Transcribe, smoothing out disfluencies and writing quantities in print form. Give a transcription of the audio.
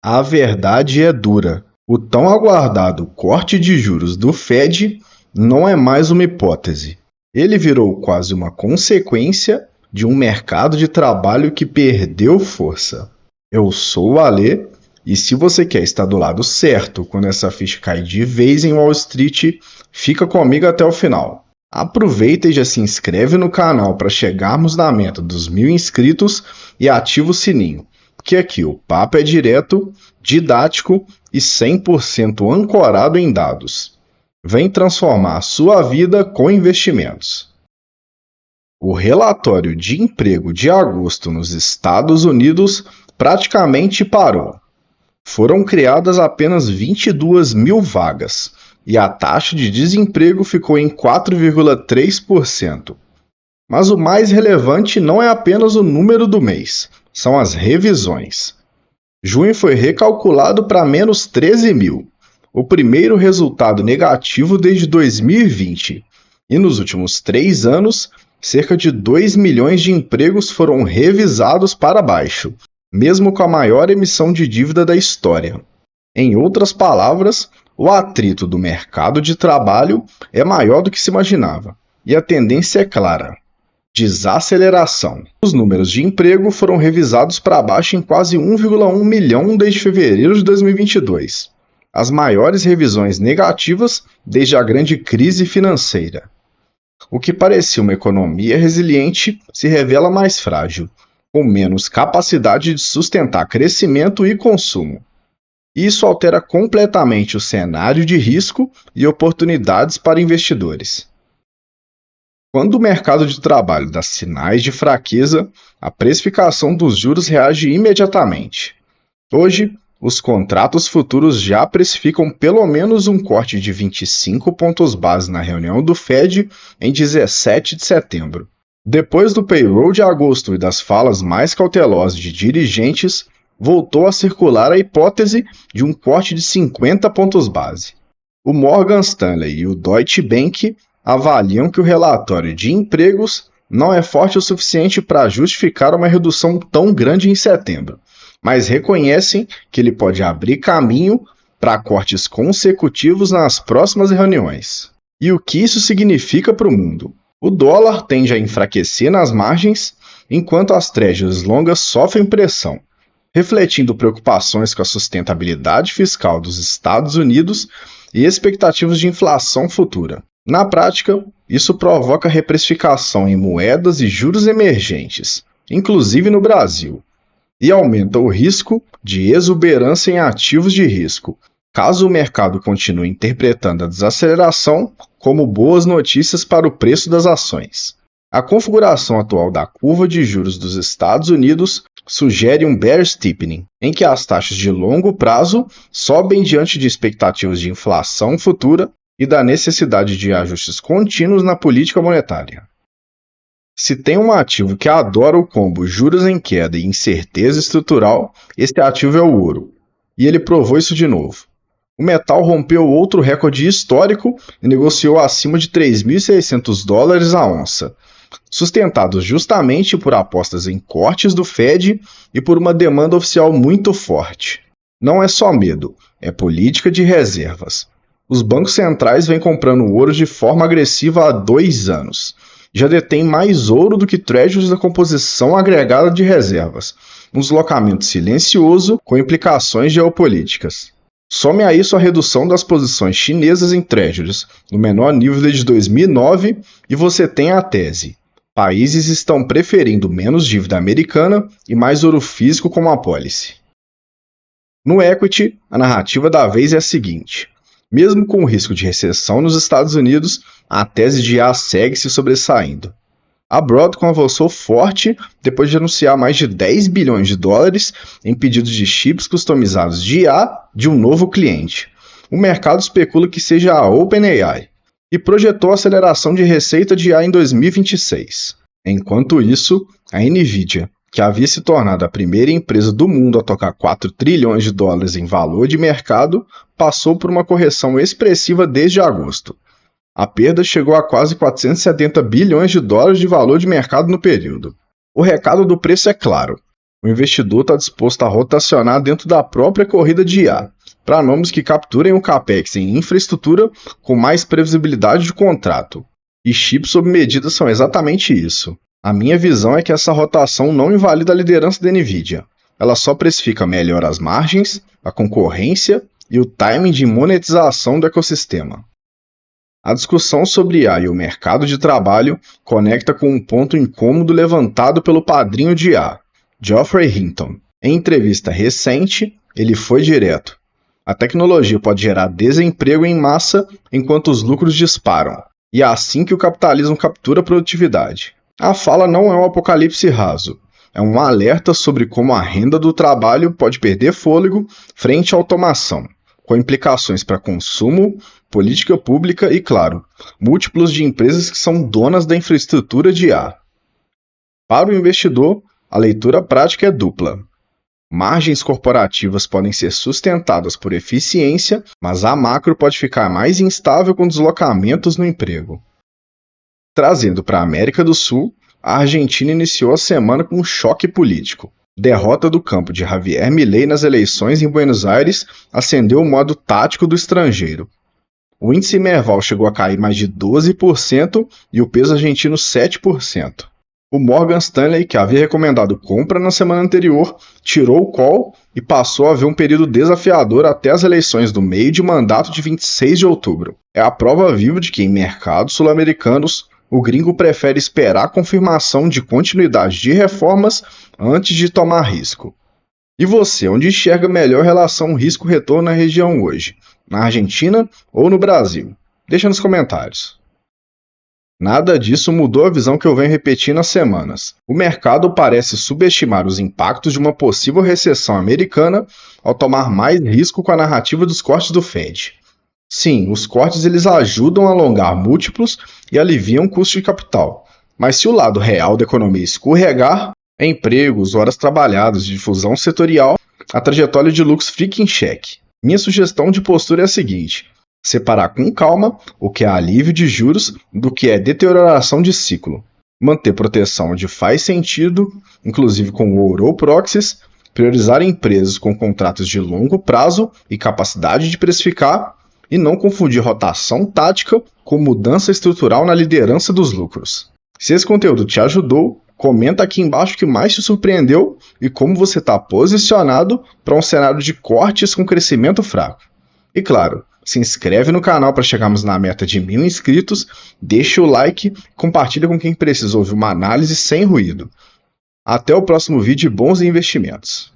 A verdade é dura. O tão aguardado corte de juros do Fed não é mais uma hipótese. Ele virou quase uma consequência de um mercado de trabalho que perdeu força. Eu sou o Alê, e se você quer estar do lado certo quando essa ficha cair de vez em Wall Street, fica comigo até o final. Aproveita e já se inscreve no canal para chegarmos na meta dos 1000 inscritos e ativa o sininho, porque aqui o papo é direto, didático e 100% ancorado em dados. Vem transformar a sua vida com investimentos. O relatório de emprego de agosto nos Estados Unidos praticamente parou. Foram criadas apenas 22 mil vagas e a taxa de desemprego ficou em 4,3%. Mas o mais relevante não é apenas o número do mês, são as revisões. Junho foi recalculado para menos 13 mil, o primeiro resultado negativo desde 2020, e nos últimos 3 anos, cerca de 2 milhões de empregos foram revisados para baixo, mesmo com a maior emissão de dívida da história. Em outras palavras, o atrito do mercado de trabalho é maior do que se imaginava, e a tendência é clara: desaceleração. Os números de emprego foram revisados para baixo em quase 1,1 milhão desde fevereiro de 2022, as maiores revisões negativas desde a grande crise financeira. O que parecia uma economia resiliente se revela mais frágil, com menos capacidade de sustentar crescimento e consumo. Isso altera completamente o cenário de risco e oportunidades para investidores. Quando o mercado de trabalho dá sinais de fraqueza, a precificação dos juros reage imediatamente. Hoje, os contratos futuros já precificam pelo menos um corte de 25 pontos base na reunião do Fed em 17 de setembro. Depois do payroll de agosto e das falas mais cautelosas de dirigentes, voltou a circular a hipótese de um corte de 50 pontos base. O Morgan Stanley e o Deutsche Bank avaliam que o relatório de empregos não é forte o suficiente para justificar uma redução tão grande em setembro, mas reconhecem que ele pode abrir caminho para cortes consecutivos nas próximas reuniões. E o que isso significa para o mundo? O dólar tende a enfraquecer nas margens, enquanto as treasuries longas sofrem pressão, refletindo preocupações com a sustentabilidade fiscal dos Estados Unidos e expectativas de inflação futura. Na prática, isso provoca reprecificação em moedas e juros emergentes, inclusive no Brasil, e aumenta o risco de exuberância em ativos de risco, caso o mercado continue interpretando a desaceleração como boas notícias para o preço das ações. A configuração atual da curva de juros dos Estados Unidos sugere um bear steepening, em que as taxas de longo prazo sobem diante de expectativas de inflação futura e da necessidade de ajustes contínuos na política monetária. Se tem um ativo que adora o combo juros em queda e incerteza estrutural, esse ativo é o ouro, e ele provou isso de novo. O metal rompeu outro recorde histórico e negociou acima de 3.600 dólares a onça, sustentados justamente por apostas em cortes do Fed e por uma demanda oficial muito forte. Não é só medo, é política de reservas. Os bancos centrais vêm comprando ouro de forma agressiva há 2 anos. Já detém mais ouro do que treasuries da composição agregada de reservas, um deslocamento silencioso com implicações geopolíticas. Some a isso a redução das posições chinesas em treasuries, no menor nível desde 2009, e você tem a tese: países estão preferindo menos dívida americana e mais ouro físico como apólice. No equity, a narrativa da vez é a seguinte: mesmo com o risco de recessão nos Estados Unidos, a tese de IA segue se sobressaindo. A Broadcom avançou forte depois de anunciar mais de 10 bilhões de dólares em pedidos de chips customizados de IA de um novo cliente. O mercado especula que seja a OpenAI e projetou a aceleração de receita de IA em 2026. Enquanto isso, a Nvidia, que havia se tornado a primeira empresa do mundo a tocar 4 trilhões de dólares em valor de mercado, passou por uma correção expressiva desde agosto. A perda chegou a quase 470 bilhões de dólares de valor de mercado no período. O recado do preço é claro: O investidor está disposto a rotacionar dentro da própria corrida de IA, para nomes que capturem o CAPEX em infraestrutura com mais previsibilidade de contrato. E chips sob medida são exatamente isso. A minha visão é que essa rotação não invalida a liderança da NVIDIA. Ela só precifica melhor as margens, a concorrência e o timing de monetização do ecossistema. A discussão sobre IA e o mercado de trabalho conecta com um ponto incômodo levantado pelo padrinho de IA, Geoffrey Hinton. Em entrevista recente, ele foi direto. A tecnologia pode gerar desemprego em massa enquanto os lucros disparam, e é assim que o capitalismo captura a produtividade. A fala não é um apocalipse raso, é um alerta sobre como a renda do trabalho pode perder fôlego frente à automação, com implicações para consumo, política pública e, claro, múltiplos de empresas que são donas da infraestrutura de IA. Para o investidor, a leitura prática é dupla. Margens corporativas podem ser sustentadas por eficiência, mas a macro pode ficar mais instável com deslocamentos no emprego. Trazendo para a América do Sul, a Argentina iniciou a semana com um choque político. Derrota do campo de Javier Milei nas eleições em Buenos Aires acendeu o modo tático do estrangeiro. O índice Merval chegou a cair mais de 12% e o peso argentino 7%. O Morgan Stanley, que havia recomendado compra na semana anterior, tirou o call e passou a ver um período desafiador até as eleições do meio de mandato de 26 de outubro. É a prova viva de que em mercados sul-americanos, o gringo prefere esperar a confirmação de continuidade de reformas antes de tomar risco. E você, onde enxerga melhor relação risco-retorno na região hoje? Na Argentina ou no Brasil? Deixa nos comentários. Nada disso mudou a visão que eu venho repetindo há semanas. O mercado parece subestimar os impactos de uma possível recessão americana ao tomar mais risco com a narrativa dos cortes do Fed. Sim, os cortes eles ajudam a alongar múltiplos e aliviam o custo de capital. Mas se o lado real da economia escorregar, empregos, horas trabalhadas, difusão setorial, a trajetória de lucros fica em xeque. Minha sugestão de postura é a seguinte: separar com calma o que é alívio de juros do que é deterioração de ciclo. Manter proteção onde faz sentido, inclusive com ouro ou proxies, priorizar empresas com contratos de longo prazo e capacidade de precificar, e não confundir rotação tática com mudança estrutural na liderança dos lucros. Se esse conteúdo te ajudou, comenta aqui embaixo o que mais te surpreendeu e como você está posicionado para um cenário de cortes com crescimento fraco. E claro, se inscreve no canal para chegarmos na meta de 1000 inscritos, deixa o like e compartilha com quem precisa ouvir uma análise sem ruído. Até o próximo vídeo e bons investimentos!